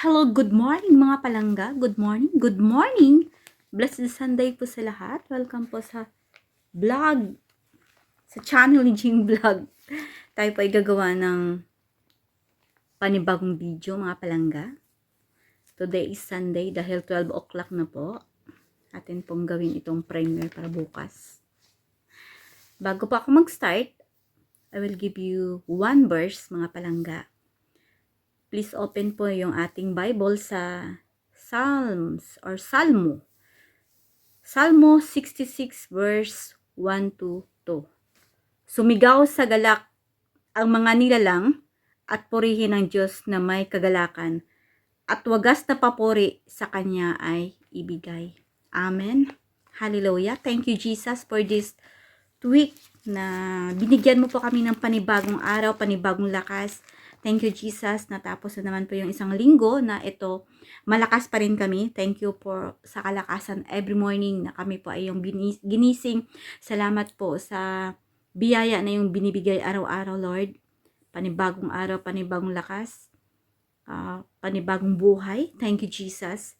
Hello, good morning mga palangga. Good morning, good morning. Blessed Sunday po sa lahat. Welcome po sa vlog, sa channel ni Jing Vlog. Tayo po ay gagawa ng panibagong video mga palangga. Today is Sunday dahil 12 o'clock na po. Atin pong gawin itong premiere para bukas. Bago pa ako mag-start, I will give you one verse mga palangga. Please open po yung ating Bible sa Psalms or Salmo. Salmo 66 verse 1 to 2. Sumigaw sa galak ang mga nilalang at purihin ang Diyos na may kagalakan at wagas na papuri sa Kanya ay ibigay. Amen. Hallelujah. Thank you Jesus for this week na binigyan mo po kami ng panibagong araw, panibagong lakas. Thank you, Jesus. Natapos na naman po yung isang linggo na ito. Malakas pa rin kami. Thank you for sa kalakasan every morning na kami po ay yung ginising. Salamat po sa biyaya na yung binibigay araw-araw, Lord. Panibagong araw, panibagong lakas, panibagong buhay. Thank you, Jesus.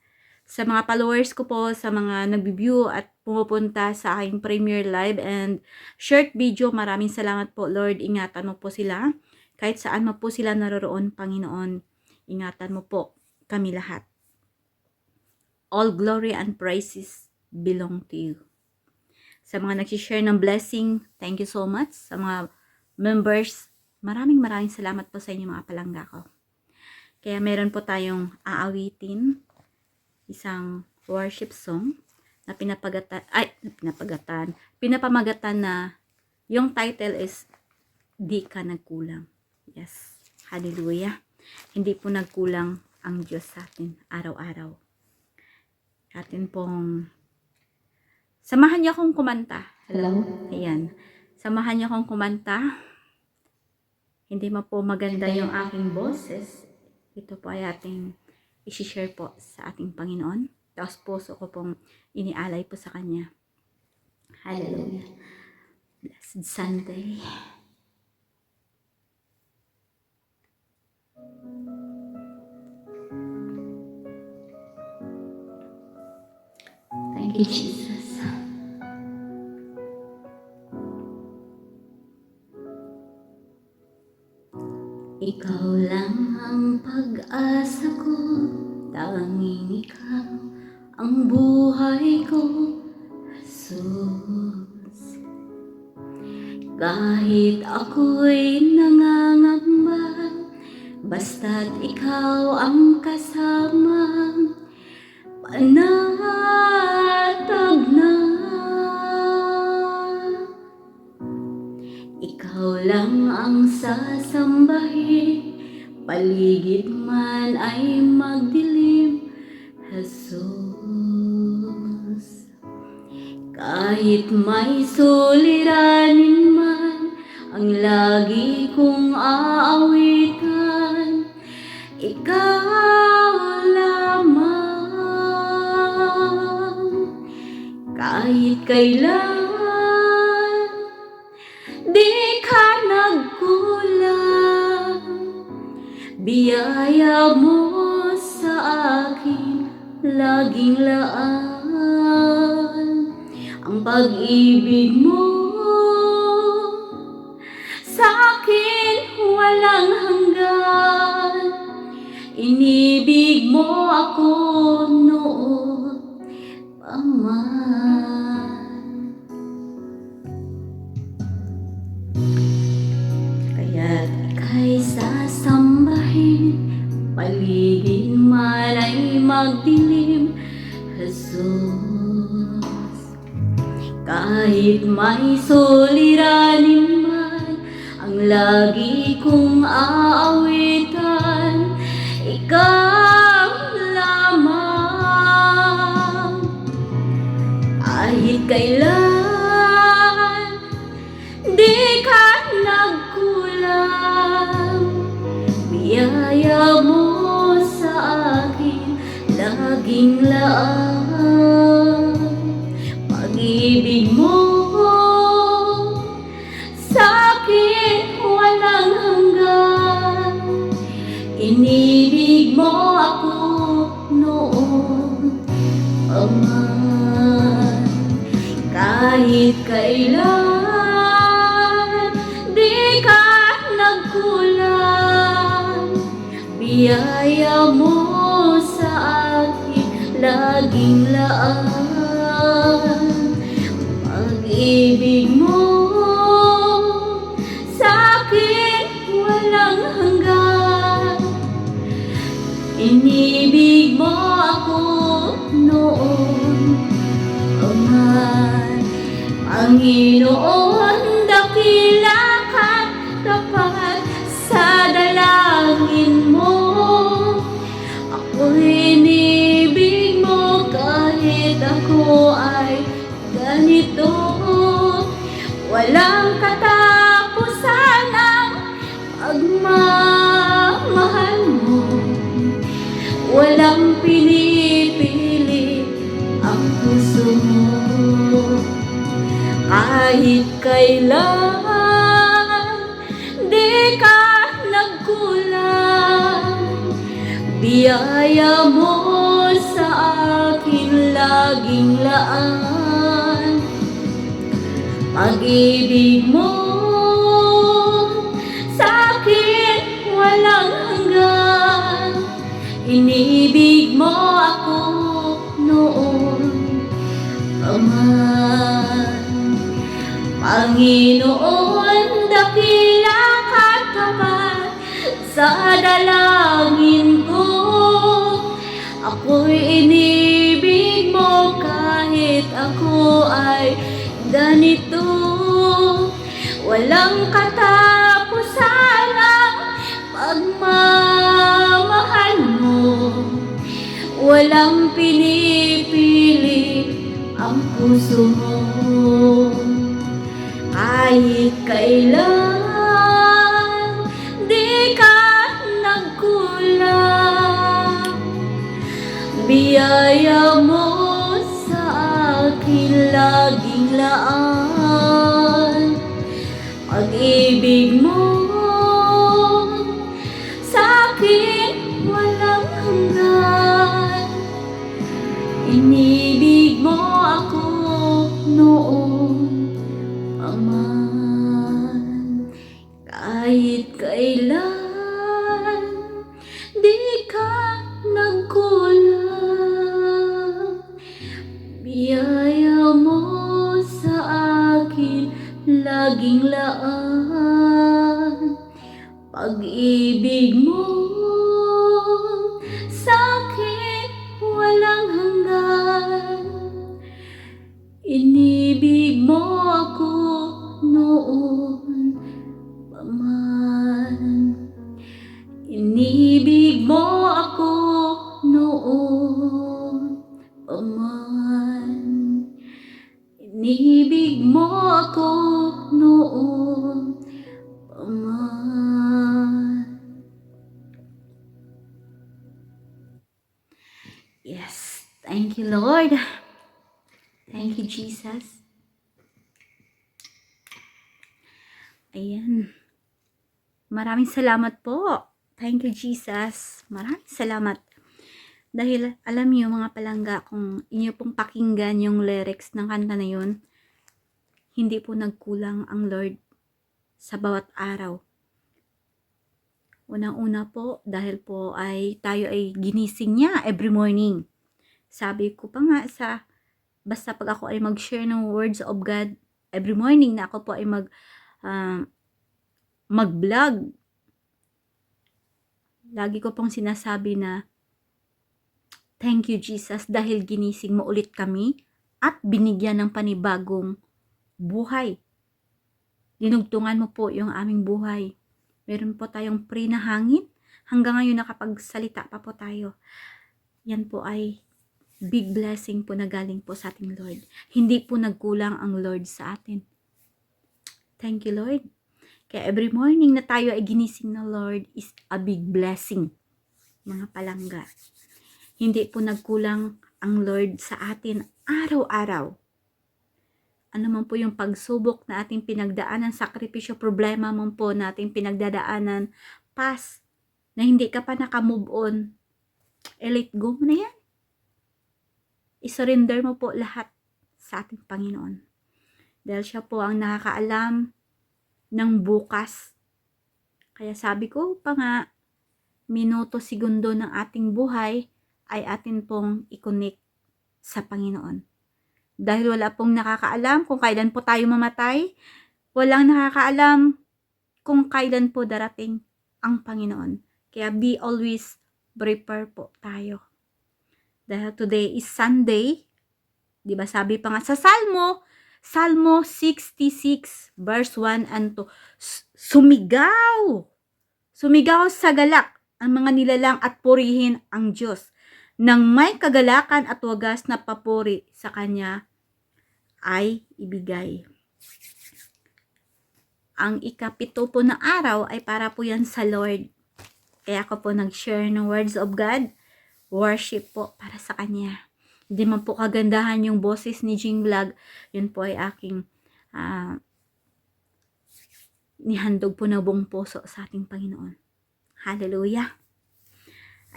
Sa mga followers ko po, sa mga nag-view at pumupunta sa aking premiere live and short video, maraming salamat po, Lord. Ingatan mo po sila. Kahit saan mo po sila naroroon, Panginoon, ingatan mo po kami lahat. All glory and praises belong to you. Sa mga nag-share ng blessing, thank you so much. Sa mga members, maraming salamat po sa inyo mga palangga ko. Kaya meron po tayong aawitin, isang worship song na pinapamagatan na yung title is Di Ka Nagkulang. Yes. Hallelujah. Hindi po nagkulang ang Diyos sa atin araw-araw. Atin pong samahan niyo akong kumanta. Hello? Ayan. Samahan niyo akong kumanta. Hindi mo po maganda yung aking boses. Ito po ay ating i-share po sa ating Panginoon. Tapos puso ko pong inialay po sa Kanya. Hallelujah. Blessed Sunday. Thank you, Jesus. Ikaw lang ang pag-asa ko, tanging ikaw ang buhay ko, Jesus. Kahit ako'y nangangamba, basta't ikaw ang kasama, panatag na. Ikaw lang ang sasambahin, paligid man ay magdilim, Jesus. Kahit may suliranin man, ang lagi kong aawitan, ikaw lamang. Kahit kailan, di ka nagkulang, biyaya mo sa akin laging laan. Ang pag-ibig mo sa akin walang hanggan. Inibig mo ako noon pa man. Kaya't ika'y sasambahin, paligid man ay magdilim, Jesus. Kahit may suliranin man, ang lagi kong aawitan, ikaw lamang. Kahit kailan, di ka nagkulang, biyaya mo sa akin laging laan. Pag-ibig mo sa akin walang hanggan. Inibig mo ako man. Kahit kailan di ka nagkulang, biyaya mo sa akin laging laan. Pag-ibig mo sa akin walang hanggan. Inibig mo ako noon pa man. Panginoon, dakila ka't tapat sa dalangin mo. Ako'y inibig mo kahit ako ay ganito. Walang katapusan ang pagmamahal mo. Walang pinipili ang puso mo. Kahit kailan di ka nagkulang, biyaya mo sa akin laging laan. Pag-ibig mo sa akin walang hanggan. Inibig mo ako noon pa man. Panginoon, dakila ka't tapat sa dalangin ko. Ako'y inibig mo kahit ako ay ganito. Walang katapusan ang pagmamahal mo. Walang pinipili ang puso mo. Kahit kailan di ka nagkulang, biyaya mo sa akin laging laan. Pag-ibig mo sa akin walang hanggan. Inibig mo ako noon pa man. Kahit kailan di ka nagkulang, biyaya mo sa akin laging laan. Pag-ibig mo sa akin walang hanggan. Inibig mo ako noon pa man. Inibig mo ako noon pa man. Inibig mo ako noon pa man. Yes, thank you, Lord. Thank you, Jesus. Ayan. Maraming salamat po. Thank you, Jesus. Maraming salamat. Dahil alam niyo mga palangga, kung inyo pong pakinggan yung lyrics ng kanta na yun, hindi po nagkulang ang Lord sa bawat araw. Unang-una po, dahil po ay tayo ay ginising niya every morning. Sabi ko pa nga basta pag ako ay mag-share ng words of God every morning na ako po ay mag-vlog, lagi ko pong sinasabi na thank you Jesus dahil ginising mo ulit kami at binigyan ng panibagong buhay. Dinugtungan mo po yung aming buhay. Meron po tayong free na hangin. Hanggang ngayon nakapagsalita pa po tayo. Yan po ay big blessing po na galing po sa ating Lord. Hindi po nagkulang ang Lord sa atin. Thank you, Lord. Kaya every morning na tayo ay ginising na Lord is a big blessing, mga palangga. Hindi po nagkulang ang Lord sa atin araw-araw. Ano man po yung pagsubok na ating pinagdaanan, sakripisyo, problema man po na ating pinagdadaanan, past, na hindi ka pa naka-move on, let go mo na yan. isurrender mo po lahat sa ating Panginoon. Dahil siya po ang nakakaalam ng bukas. Kaya sabi ko pa nga, minuto, segundo ng ating buhay ay atin pong i-connect sa Panginoon. Dahil wala pong nakakaalam kung kailan po tayo mamatay, walang nakakaalam kung kailan po darating ang Panginoon. Kaya be always prepare po tayo. Dahil today is Sunday, di ba sabi pa nga sa Salmo 66 verse 1 and 2, Sumigaw sa galak ang mga nilalang at purihin ang Diyos. Nang may kagalakan at wagas na papuri sa Kanya ay ibigay. Ang ikapito po na araw ay para po yan sa Lord. Kaya ako po nag-share ng words of God. Worship po para sa Kanya. Hindi man po kagandahan yung boses ni Jing Vlog. Yun po ay aking nihandog po na buong puso sa ating Panginoon. Hallelujah!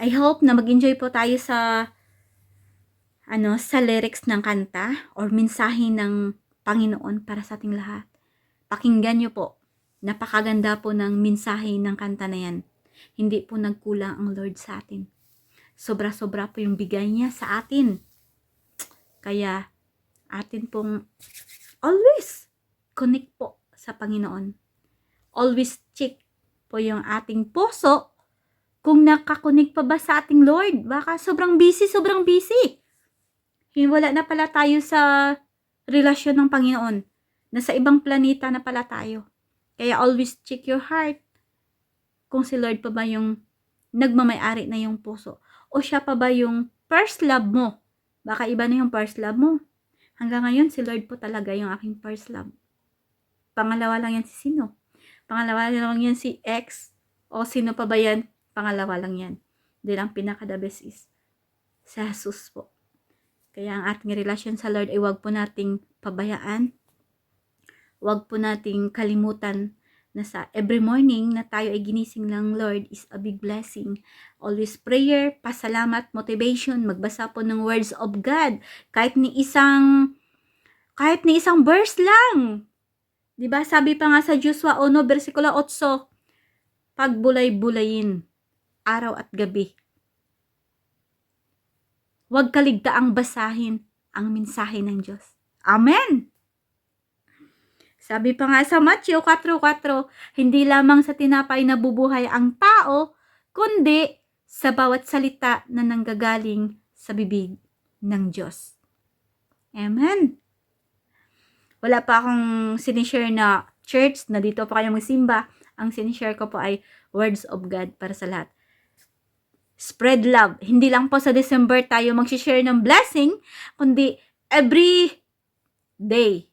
I hope na mag-enjoy po tayo sa lyrics ng kanta or mensahe ng Panginoon para sa ating lahat. Pakinggan nyo po. Napakaganda po ng mensahe ng kanta na yan. Hindi po nagkulang ang Lord sa atin. Sobra-sobra po yung bigay niya sa atin. Kaya atin pong always connect po sa Panginoon. Always check po yung ating puso kung nakakonik pa ba sa ating Lord. Baka sobrang busy. Wala na pala tayo sa relasyon ng Panginoon. Nasa ibang planeta na pala tayo. Kaya always check your heart. Kung si Lord pa ba yung nagmamayari na yung puso. O siya pa ba yung first love mo. Baka iba na yung first love mo. Hanggang ngayon, si Lord po talaga yung aking first love. Pangalawa lang yan si sino? Pangalawa lang yan si ex. O sino pa ba yan? Pangalawa lang yan. Dahil ang pinaka-the best is sa Jesus po. Kaya ang ating relasyon sa Lord ay huwag po nating pabayaan. Huwag po nating kalimutan na sa every morning na tayo ay ginising ng Lord is a big blessing. Always prayer, pasalamat, motivation, magbasa po ng words of God. Kahit ni isang verse lang. Diba? Sabi pa nga sa Joshua 1, versikulo 8, pagbulay-bulayin, araw at gabi. Huwag kaligtaang basahin ang mensahe ng Diyos. Amen! Sabi pa nga sa Matthew 4:4, hindi lamang sa tinapay nabubuhay ang tao, kundi sa bawat salita na nanggagaling sa bibig ng Diyos. Amen. Wala pa akong sinishare na church na dito pa kayo magsimba. Ang sinishare ko po ay words of God para sa lahat. Spread love. Hindi lang po sa December tayo mag-share ng blessing, kundi every day.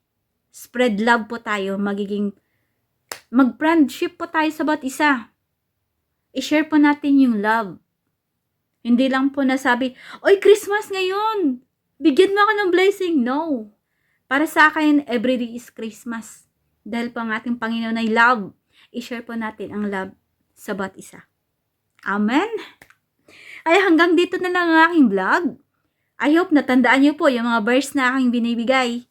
Spread love po tayo, mag-friendship po tayo sa bawat isa. I-share po natin yung love. Hindi lang po nasabi, oy, Christmas ngayon, bigyan mo ako ng blessing. No. Para sa akin, everyday is Christmas. Dahil po ang ating Panginoon ay love. I-share po natin ang love sa bawat isa. Amen? Ay hanggang dito na lang ang aking vlog. I hope natandaan niyo po yung mga verse na aking binibigay.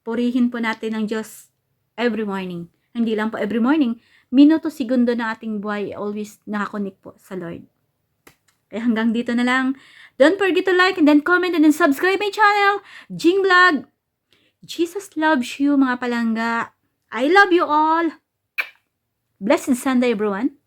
Purihin po natin ang Diyos every morning. Hindi lang po every morning, minuto, segundo ng ating buhay, always nakakonik po sa Lord. Kaya hanggang dito na lang. Don't forget to like and then comment and then subscribe my channel, Jing Vlog. Jesus loves you, mga palangga. I love you all. Blessed Sunday, everyone.